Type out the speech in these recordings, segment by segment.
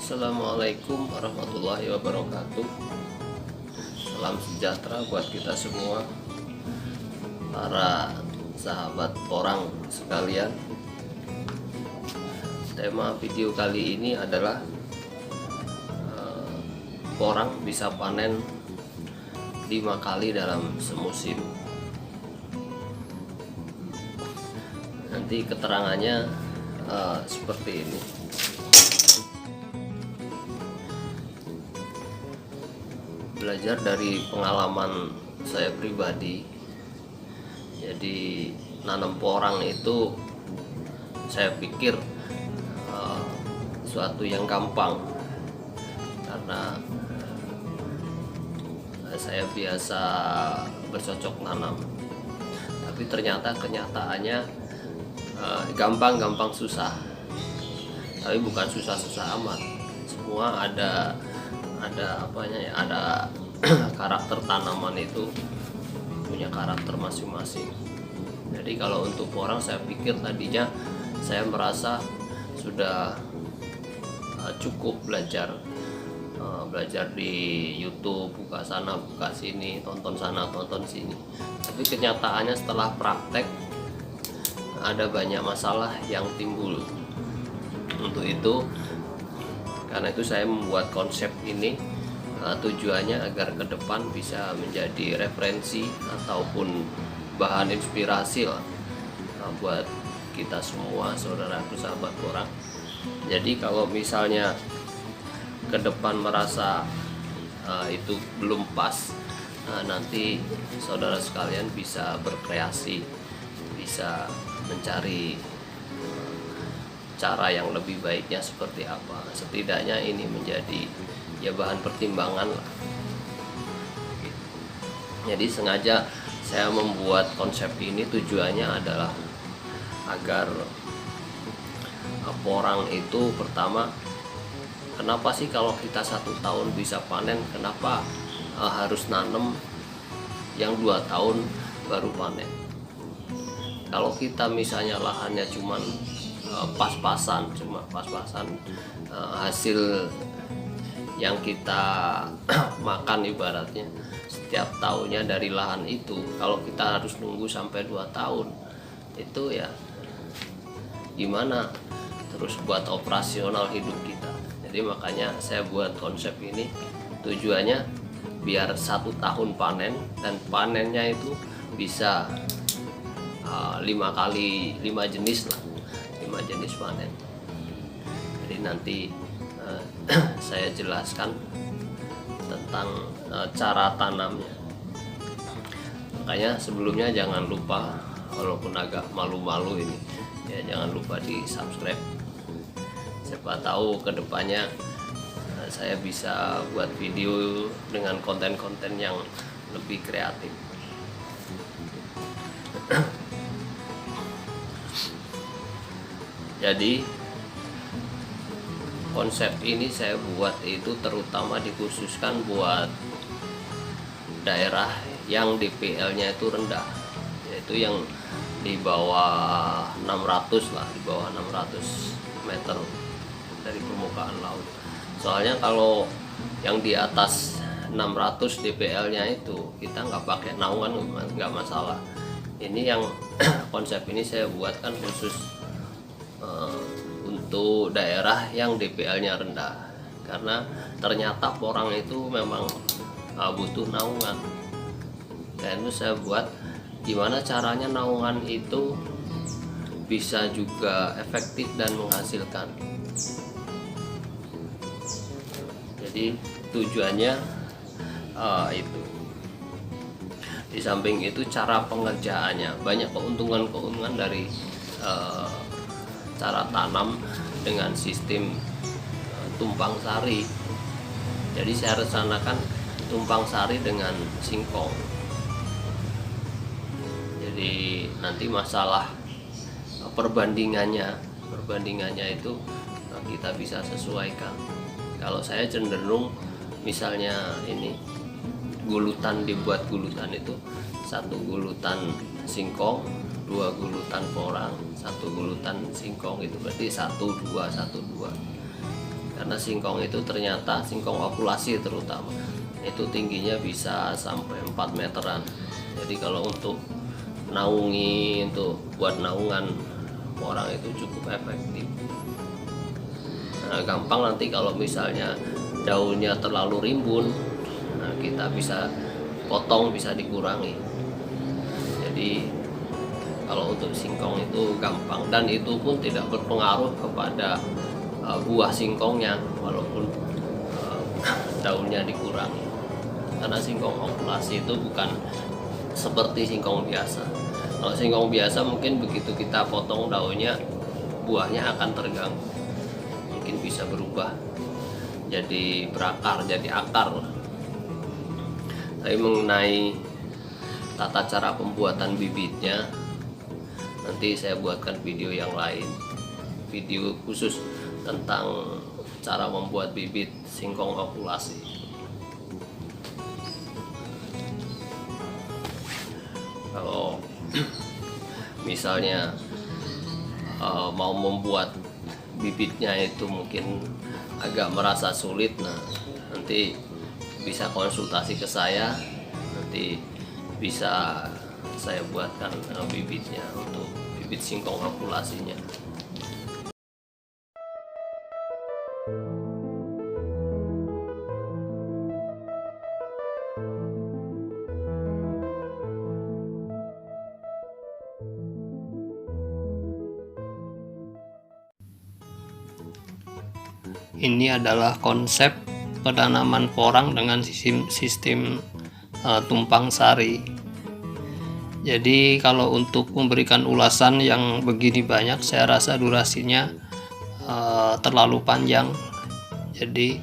Assalamualaikum warahmatullahi wabarakatuh. Salam sejahtera buat kita semua, para sahabat porang sekalian. Tema video kali ini adalah porang bisa panen 5 kali dalam semusim. Nanti keterangannya seperti ini. Belajar dari pengalaman saya pribadi, jadi nanam porang itu saya pikir suatu yang gampang, karena saya biasa bercocok nanam, tapi ternyata kenyataannya gampang-gampang susah, tapi bukan susah-susah amat. Semua ada apanya ya, ada karakter tanaman itu punya karakter masing-masing. Jadi kalau untuk porang, saya pikir tadinya saya merasa sudah cukup belajar di YouTube, buka sana buka sini, tonton sana tonton sini. Tapi kenyataannya setelah praktek ada banyak masalah yang timbul. Karena itu saya membuat konsep ini, tujuannya agar ke depan bisa menjadi referensi ataupun bahan inspirasi lah, buat kita semua, saudaraku sahabat porang. Jadi kalau misalnya ke depan merasa itu belum pas, nanti saudara sekalian bisa berkreasi, bisa mencari cara yang lebih baiknya seperti apa. Setidaknya ini menjadi ya bahan pertimbangan lah. Jadi sengaja saya membuat konsep ini, tujuannya adalah agar porang itu, pertama, kenapa sih kalau kita 1 tahun bisa panen, kenapa harus nanam yang 2 tahun baru panen? Kalau kita misalnya lahannya cuman pas-pasan hasil yang kita makan ibaratnya setiap tahunnya dari lahan itu, kalau kita harus nunggu sampai 2 tahun, itu ya gimana terus buat operasional hidup kita. Jadi makanya saya buat konsep ini, tujuannya biar 1 tahun panen, dan panennya itu bisa 5 kali, 5 jenis lah, 5 jenis panen. Jadi nanti saya jelaskan tentang cara tanamnya. Makanya sebelumnya jangan lupa, walaupun agak malu-malu ini ya, jangan lupa di subscribe. Siapa tahu kedepannya saya bisa buat video dengan konten-konten yang lebih kreatif. Jadi konsep ini saya buat itu terutama dikhususkan buat daerah yang DPL-nya itu rendah, yaitu yang di bawah 600 lah, di bawah 600 meter dari permukaan laut. Soalnya kalau yang di atas 600 DPL-nya itu kita nggak pakai naungan, nggak masalah. Ini yang konsep ini saya buat kan khusus untuk daerah yang DPL-nya rendah, karena ternyata porang itu memang butuh naungan. Dan itu saya buat gimana caranya naungan itu bisa juga efektif dan menghasilkan. Jadi tujuannya itu. Di samping itu cara pengerjaannya banyak keuntungan dari cara tanam dengan sistem tumpang sari. Jadi saya rencanakan tumpang sari dengan singkong. Jadi nanti masalah perbandingannya itu kita bisa sesuaikan. Kalau saya cenderung misalnya ini dibuat gulutan itu 1 gulutan singkong, 2 gulutan porang, 1 gulutan singkong, itu berarti 1 2 1 2. karena singkong itu ternyata singkong okulasi terutama itu tingginya bisa sampai 4 meteran. Jadi kalau untuk naungi, untuk buat naungan orang itu cukup efektif. Nah, gampang nanti kalau misalnya daunnya terlalu rimbun, nah kita bisa potong, bisa dikurangi. Jadi kalau untuk singkong itu gampang, dan itu pun tidak berpengaruh kepada buah singkongnya walaupun daunnya dikurangi, karena singkong okulasi itu bukan seperti singkong biasa. Kalau singkong biasa mungkin begitu kita potong daunnya, buahnya akan terganggu, mungkin bisa berubah jadi berakar, jadi akar. Tapi mengenai tata cara pembuatan bibitnya, nanti saya buatkan video yang lain, video khusus tentang cara membuat bibit singkong okulasi. Kalau misalnya mau membuat bibitnya itu mungkin agak merasa sulit, nah nanti bisa konsultasi ke saya, nanti bisa saya buatkan bibitnya untuk bibit singkong okulasinya. Ini adalah konsep penanaman porang dengan sistem tumpang sari. Jadi kalau untuk memberikan ulasan yang begini banyak, saya rasa durasinya terlalu panjang. Jadi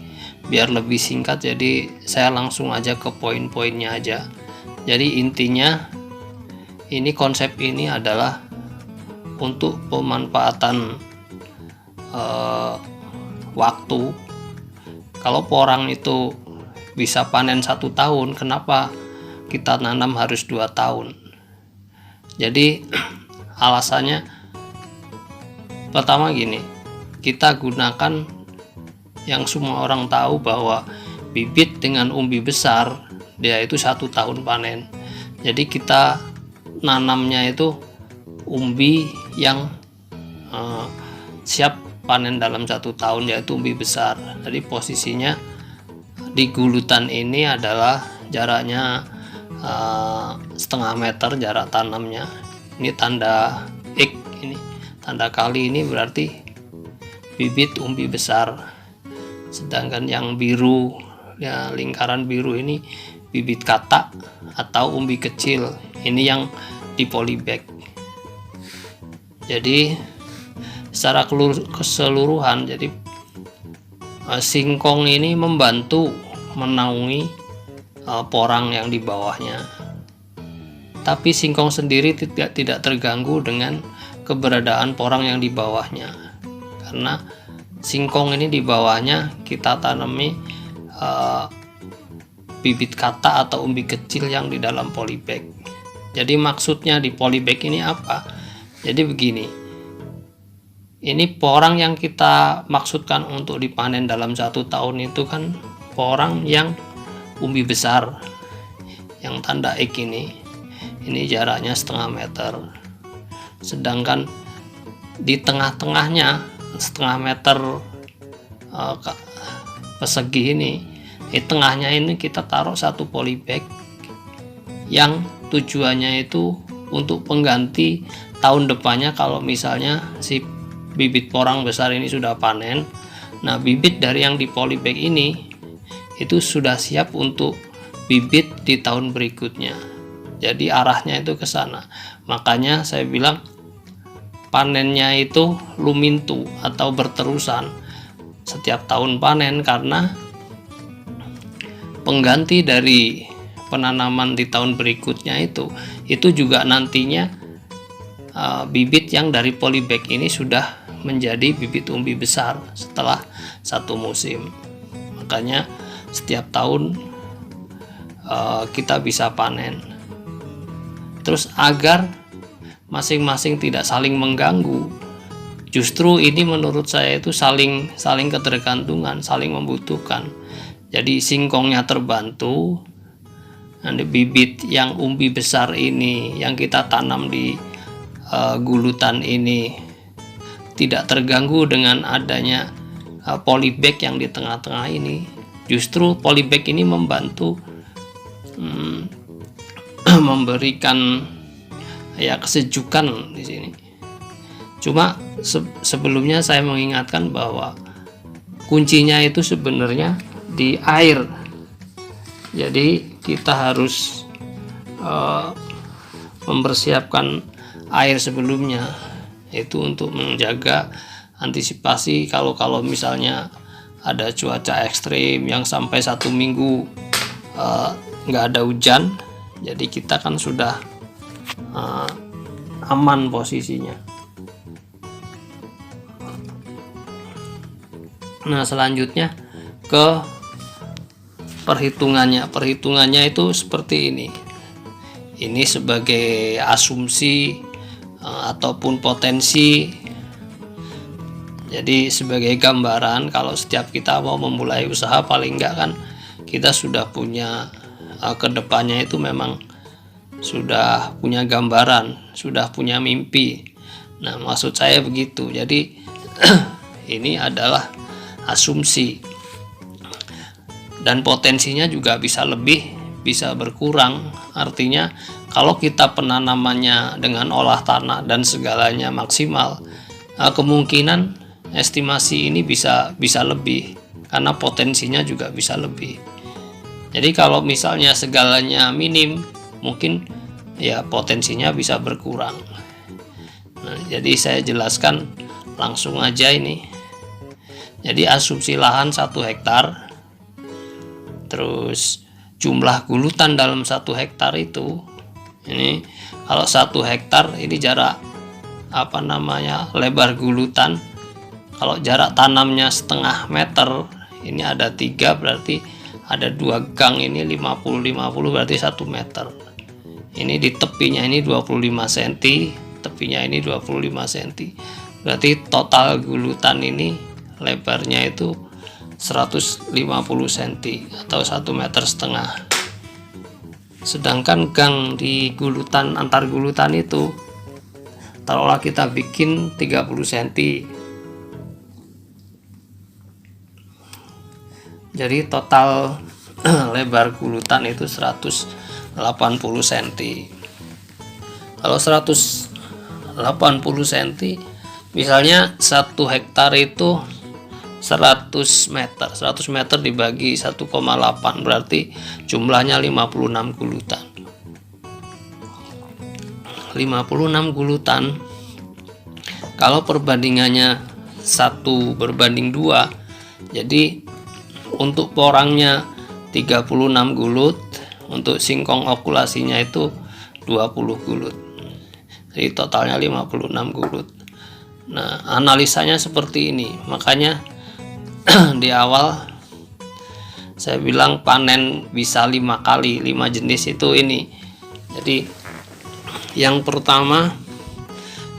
biar lebih singkat, jadi saya langsung aja ke poin-poinnya aja. Jadi intinya ini, konsep ini adalah untuk pemanfaatan waktu. Kalau porang itu bisa panen 1 tahun, kenapa kita nanam harus 2 tahun? Jadi alasannya pertama gini, kita gunakan yang semua orang tahu bahwa bibit dengan umbi besar dia itu 1 tahun panen. Jadi kita nanamnya itu umbi yang siap panen dalam 1 tahun, yaitu umbi besar. Jadi posisinya di gulutan ini adalah jaraknya 0,5 meter jarak tanamnya. Ini tanda X, ini tanda kali, ini berarti bibit umbi besar. Sedangkan yang biru, ya lingkaran biru ini bibit kata atau umbi kecil. Ini yang di polybag. Jadi secara keseluruhan, jadi singkong ini membantu menaungi porang yang di bawahnya. Tapi singkong sendiri tidak terganggu dengan keberadaan porang yang di bawahnya, karena singkong ini di bawahnya kita tanami bibit kata atau umbi kecil yang di dalam polybag. Jadi maksudnya di polybag ini apa? Jadi begini, ini porang yang kita maksudkan untuk dipanen dalam 1 tahun itu kan porang yang umbi besar, yang tanda X ini jaraknya 0,5 meter. Sedangkan di tengah-tengahnya 0,5 meter persegi ini, di tengahnya ini kita taruh 1 polybag yang tujuannya itu untuk pengganti tahun depannya kalau misalnya si bibit porang besar ini sudah panen. Nah, bibit dari yang di polybag ini itu sudah siap untuk bibit di tahun berikutnya. Jadi arahnya itu ke sana. Makanya saya bilang panennya itu lumintu atau berterusan setiap tahun panen, karena pengganti dari penanaman di tahun berikutnya itu juga nantinya bibit yang dari polybag ini sudah menjadi bibit umbi besar setelah 1 musim. Makanya setiap tahun kita bisa panen. Terus agar masing-masing tidak saling mengganggu, Justru ini menurut saya itu saling ketergantungan, saling membutuhkan. Jadi singkongnya terbantu, nanti bibit yang umbi besar ini yang kita tanam di gulutan ini tidak terganggu dengan adanya polybag yang di tengah-tengah ini. Justru polybag ini membantu memberikan ya kesejukan di sini. Cuma sebelumnya saya mengingatkan bahwa kuncinya itu sebenarnya di air. Jadi kita harus mempersiapkan air sebelumnya, itu untuk menjaga antisipasi kalau misalnya ada cuaca ekstrim yang sampai 1 minggu nggak ada hujan. Jadi kita kan sudah aman posisinya. Nah, selanjutnya ke perhitungannya itu seperti ini. Ini sebagai asumsi ataupun potensi. Jadi sebagai gambaran, kalau setiap kita mau memulai usaha, paling enggak kan kita sudah punya kedepannya itu memang sudah punya gambaran, sudah punya mimpi. Nah, maksud saya begitu. Jadi ini adalah asumsi, dan potensinya juga bisa lebih, bisa berkurang. Artinya kalau kita penanamannya dengan olah tanah dan segalanya maksimal, kemungkinan estimasi ini bisa lebih, karena potensinya juga bisa lebih. Jadi kalau misalnya segalanya minim, mungkin ya potensinya bisa berkurang. Nah, jadi saya jelaskan langsung aja ini. Jadi asumsi lahan 1 hektar, terus jumlah gulutan dalam 1 hektar itu, ini kalau 1 hektar ini jarak lebar gulutan, kalau jarak tanamnya 0,5 meter, ini ada 3, berarti ada 2 gang, ini 50 berarti 1 meter. Ini di tepinya ini 25 cm, tepinya ini 25 cm, berarti total gulutan ini lebarnya itu 150 cm atau 1,5 meter. Sedangkan gang di gulutan, antar gulutan itu taruhlah kita bikin 30 cm. Jadi total lebar gulutan itu 180 cm. Kalau 180 cm, misalnya 1 hektar itu 100 meter dibagi 1,8, berarti jumlahnya 56 gulutan. 56 gulutan, kalau perbandingannya 1:2, jadi untuk porangnya 36 gulut, untuk singkong okulasinya itu 20 gulut. Jadi totalnya 56 gulut. Nah, analisanya seperti ini. Makanya di awal saya bilang panen bisa 5 kali, 5 jenis itu ini. Jadi yang pertama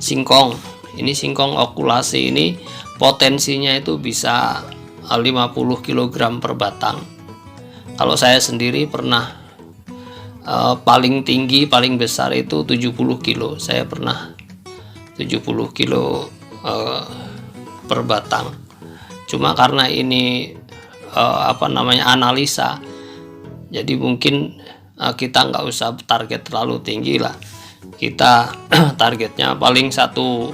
singkong. Ini singkong okulasi, ini potensinya itu bisa 50 kg per batang. Kalau saya sendiri pernah paling tinggi, paling besar itu 70 kilo. Saya pernah 70 kilo per batang. Cuma karena ini analisa, jadi mungkin kita nggak usah target terlalu tinggi lah. Kita targetnya paling 1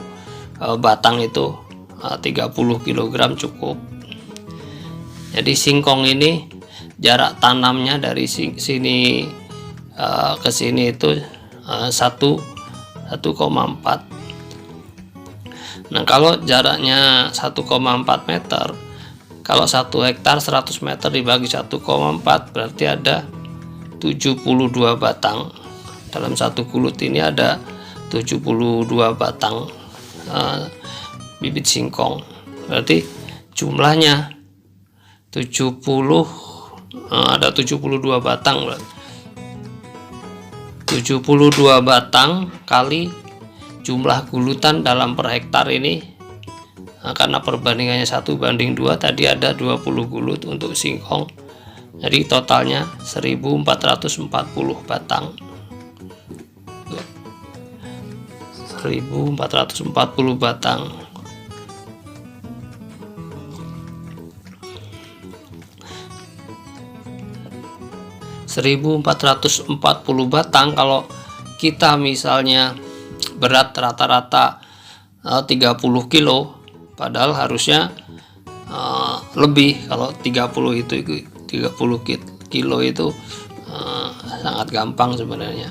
batang itu 30 kg cukup. Jadi singkong ini jarak tanamnya dari sini ke sini itu 1,4. Nah, kalau jaraknya 1,4 meter, kalau 1 hektar 100 meter dibagi 1,4, berarti ada 72 batang. Dalam 1 gulut ini ada 72 batang bibit singkong. Berarti jumlahnya ada 72 batang. 72 batang kali jumlah gulutan dalam per hektar ini Nah, karena perbandingannya 1:2 tadi ada 20 gulut untuk singkong, jadi totalnya 1440 batang. 1440 batang. Kalau kita misalnya berat rata-rata 30 kilo, padahal harusnya lebih. Kalau 30 kilo itu sangat gampang sebenarnya.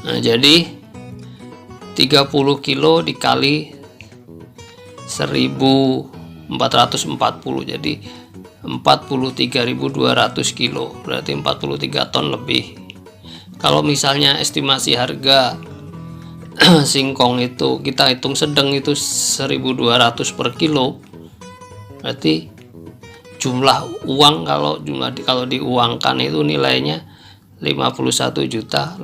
Nah, jadi 30 kilo dikali 1440, jadi 43.200 kilo, berarti 43 ton lebih. Kalau misalnya estimasi harga singkong itu kita hitung sedang itu 1.200 per kilo, berarti jumlah uang kalau diuangkan itu nilainya 51.840.000.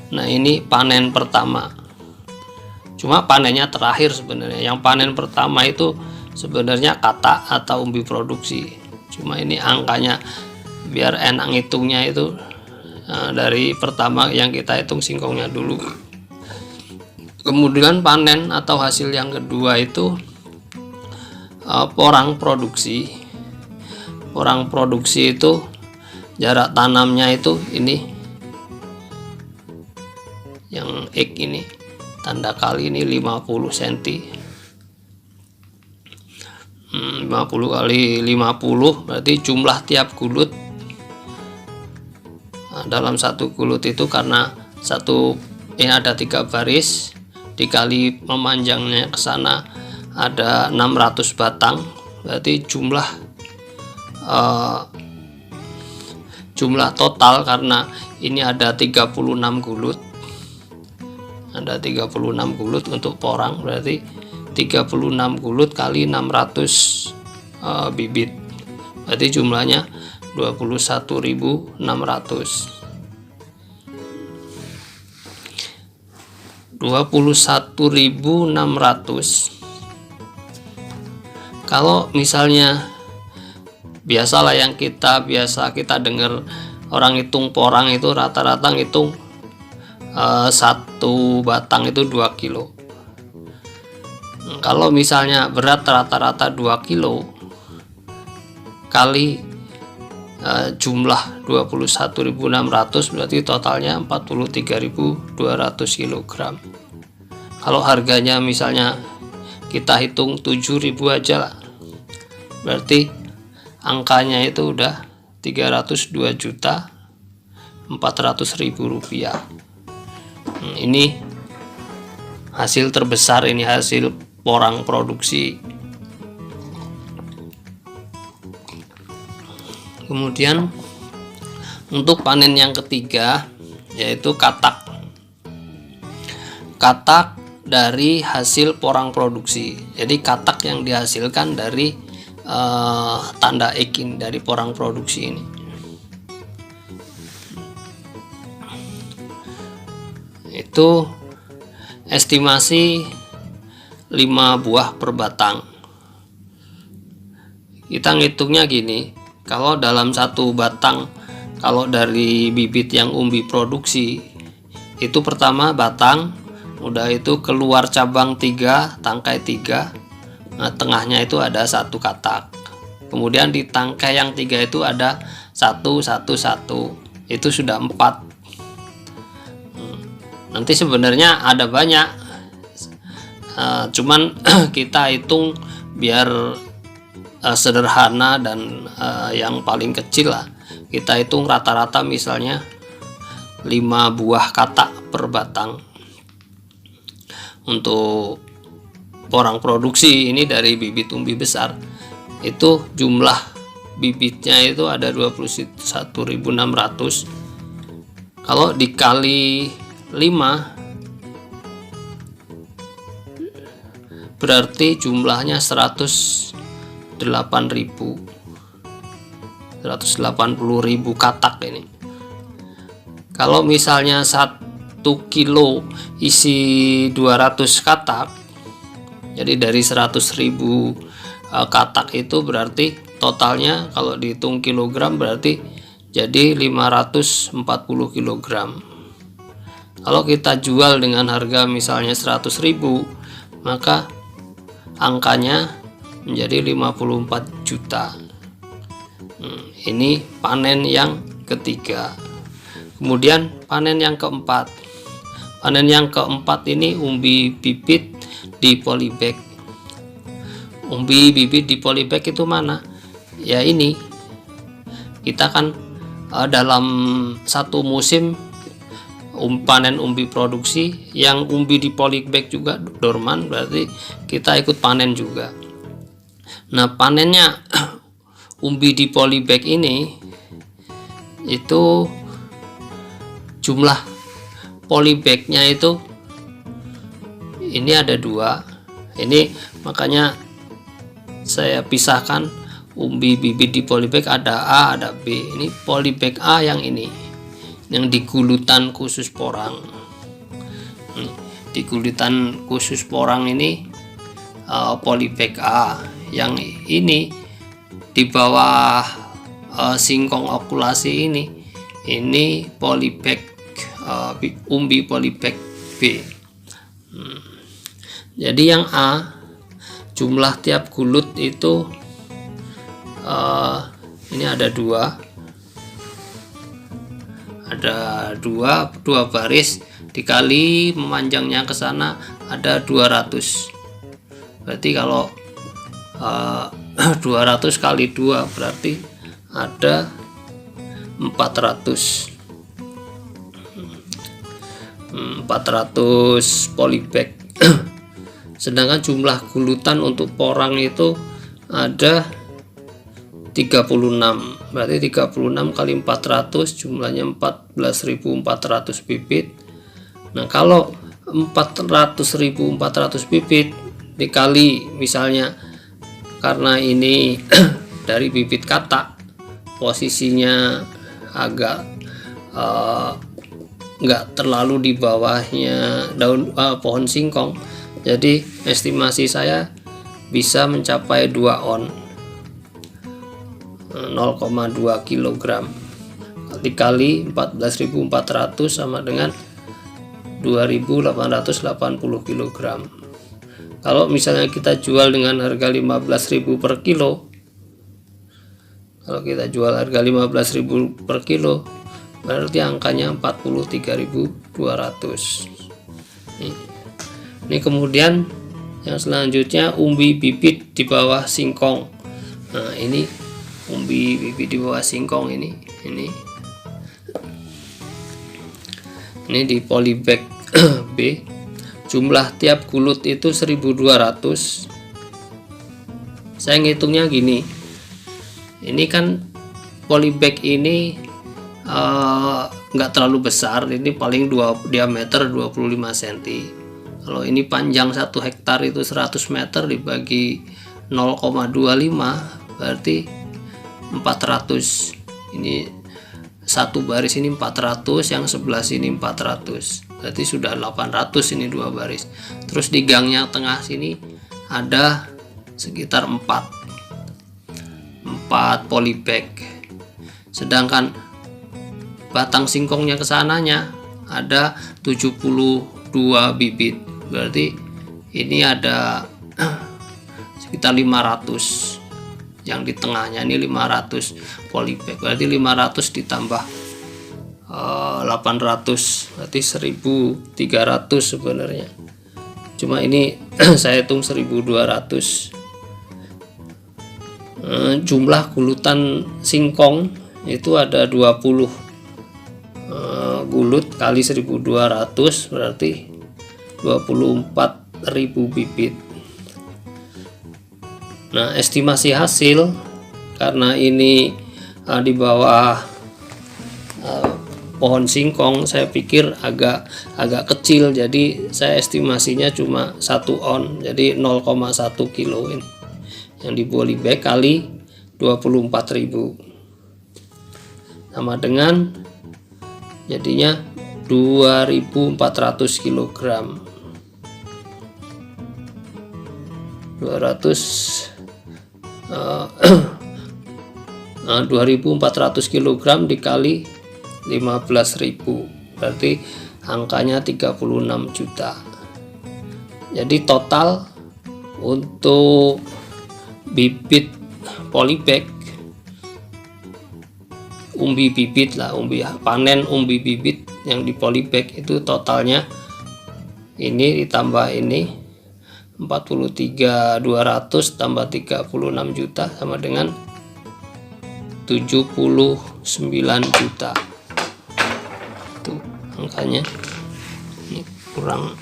Nah, ini panen pertama. Cuma panennya terakhir sebenarnya. Yang panen pertama itu sebenarnya katak atau umbi produksi. Cuma ini angkanya biar enak ngitungnya itu dari pertama yang kita hitung singkongnya dulu. Kemudian panen atau hasil yang kedua itu porang produksi. Porang produksi itu jarak tanamnya itu ini, yang X ini tanda kali ini 50 cm. 50 kali 50 berarti jumlah tiap gulut. Nah, dalam satu gulut itu karena ini ada 3 baris dikali memanjangnya ke sana ada 600 batang, berarti jumlah total karena ini ada 36 gulut. Ada 36 gulut untuk porang, berarti 36 gulut kali 600 bibit, berarti jumlahnya 21.600. 21.600. Kalau misalnya biasalah yang biasa kita dengar orang hitung porang itu rata-rata ngitung satu batang itu 2 kilo. Kalau misalnya berat rata-rata 2 kilo kali jumlah 21.600 berarti totalnya 43.200 kg. Kalau harganya misalnya kita hitung 7.000 aja lah, berarti angkanya itu udah 302.400.000 rupiah. Ini hasil terbesar, ini hasil porang produksi. Kemudian untuk panen yang ketiga yaitu katak. Katak dari hasil porang produksi. Jadi katak yang dihasilkan dari tanda X dari porang produksi ini. Itu estimasi 5 buah per batang. Kita ngitungnya gini, kalau dalam satu batang, kalau dari bibit yang umbi produksi itu pertama batang, udah itu keluar cabang 3, tangkai 3. Nah, tengahnya itu ada 1 katak. Kemudian di tangkai yang 3 itu ada 1, 1, 1. Itu sudah 4. Nanti sebenarnya ada banyak, cuman kita hitung biar sederhana dan yang paling kecil lah. Kita hitung rata-rata misalnya 5 buah katak per batang. Untuk porang produksi ini dari bibit umbi besar, itu jumlah bibitnya itu ada 21.600. Kalau dikali 5 berarti jumlahnya 180.000 katak ini. Kalau misalnya kilo isi 200 katak, jadi dari 100.000 katak itu berarti totalnya kalau dihitung kilogram berarti jadi 540 kilogram. Kalau kita jual dengan harga misalnya 100.000, maka angkanya menjadi 54 juta. Ini panen yang ketiga. Kemudian panen yang keempat. Panen yang keempat ini umbi bibit di polybag. Umbi bibit di polybag itu mana? Ya ini. Kita kan dalam satu musim panen umbi produksi, yang umbi di polybag juga dorman, berarti kita ikut panen juga. Nah, panennya umbi di polybag ini itu jumlah polybagnya itu ini ada 2. Ini makanya saya pisahkan umbi bibit di polybag, ada A ada B. Ini polybag A yang ini, yang di gulutan khusus porang. Di gulutan khusus porang ini polybag A. Yang ini di bawah singkong okulasi ini polybag umbi polybag B. Jadi yang A, jumlah tiap gulut itu ini ada 2, dua baris dikali memanjangnya ke sana ada 200. Berarti kalau 200 kali 2 berarti ada 400 polybag. Sedangkan jumlah gulutan untuk porang itu ada 36. Berarti 36 kali 400 jumlahnya 14.400 bibit. Nah, kalau 400.400 bibit dikali misalnya, karena ini dari bibit katak posisinya agak nggak terlalu di bawahnya daun pohon singkong, jadi estimasi saya bisa mencapai 2 on, 0,2 kg dikali 14.400 sama dengan 2.880 kg. Kalau misalnya kita jual dengan harga 15.000 per kilo, kalau kita jual harga 15.000 per kilo, berarti angkanya 43.200. Ini kemudian yang selanjutnya umbi bibit di bawah singkong. Nah, ini umbi bibit di bawah singkong ini di polybag B. Jumlah tiap gulut itu 1.200. Saya ngitungnya gini, ini kan polybag ini nggak terlalu besar, ini paling diameter 25 cm. Kalau ini panjang 1 hektar itu 100 meter dibagi 0,25 berarti 400. Ini satu baris ini 400, yang sebelah sini 400, berarti sudah 800 ini 2 baris. Terus di gangnya tengah sini ada sekitar 4 polybag. Sedangkan batang singkongnya ke sananya ada 72 bibit, berarti ini ada sekitar 500. Yang di tengahnya ini 500 polybag, berarti 500 ditambah 800 berarti 1.300 sebenarnya. Cuma ini saya hitung 1.200. Jumlah gulutan singkong itu ada 20 gulut kali 1.200 berarti 24.000 bibit. Nah, estimasi hasil karena ini di bawah pohon singkong, saya pikir agak kecil, jadi saya estimasinya cuma 1 on, jadi 0,1 kilo ini yang di polybag kali 24.000 sama dengan jadinya 2.400 kg. 2.400 kg dikali 15.000 berarti angkanya 36 juta. Jadi total untuk bibit polybag, umbi bibit lah, panen umbi bibit yang di polybag itu totalnya ini ditambah ini 43.200 tambah 36 juta sama dengan 79 juta. Itu angkanya. Ini kurang.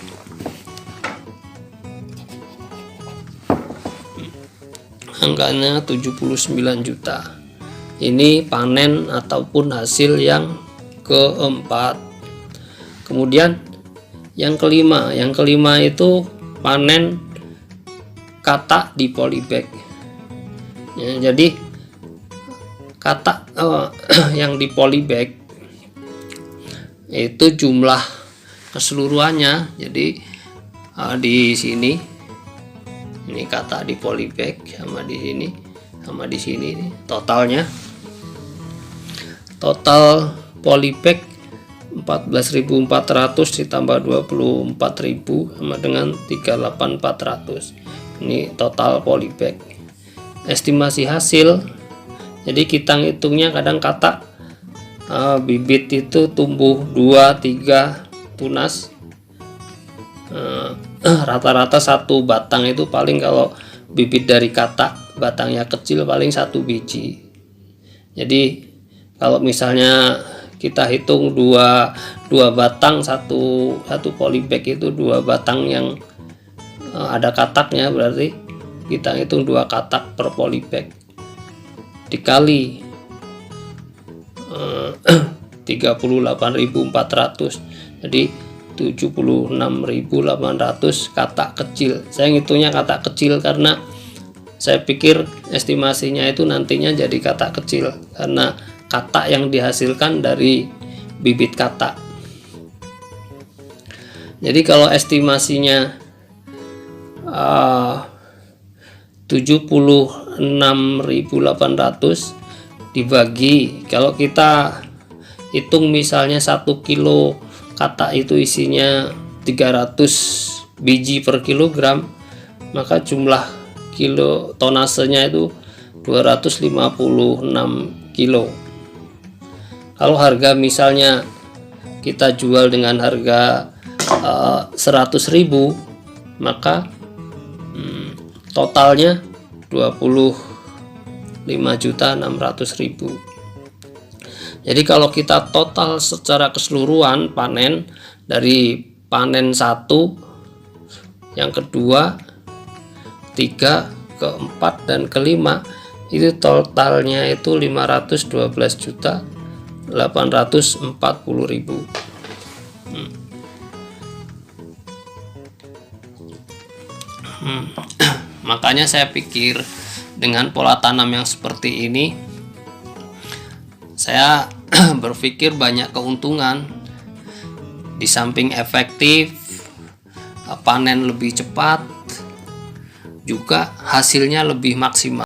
Angkanya 79 juta. Ini panen ataupun hasil yang keempat. Kemudian yang kelima itu panen katak di polybag. Ya, jadi katak yang di polybag itu jumlah keseluruhannya. Jadi di sini ini katak di polybag sama di sini sama di sini nih, total polybag 14.400 ditambah 24.000 sama dengan 38.400. Ini total polybag. Estimasi hasil, jadi kita ngitungnya kadang katak bibit itu tumbuh 2-3 tunas, rata-rata satu batang itu paling, kalau bibit dari katak batangnya kecil paling 1 biji. Jadi kalau misalnya kita hitung dua batang satu polybag itu 2 batang yang ada kataknya, berarti kita hitung 2 katak per polybag dikali 38.400, jadi 76.800 katak kecil. Saya ngitungnya katak kecil karena saya pikir estimasinya itu nantinya jadi katak kecil karena katak yang dihasilkan dari bibit katak. Jadi kalau estimasinya 76.800 dibagi, kalau kita hitung misalnya 1 kilo katak itu isinya 300 biji per kilogram, maka jumlah kilo tonasenya itu 256 kilo. Kalau harga misalnya kita jual dengan harga 100.000, maka totalnya 25.600.000. Jadi kalau kita total secara keseluruhan panen, dari panen 1, yang kedua, 3, keempat, dan kelima, itu totalnya itu 512.840.000. Makanya saya pikir dengan pola tanam yang seperti ini, saya berpikir banyak keuntungan. Di samping efektif, panen lebih cepat, juga hasilnya lebih maksimal.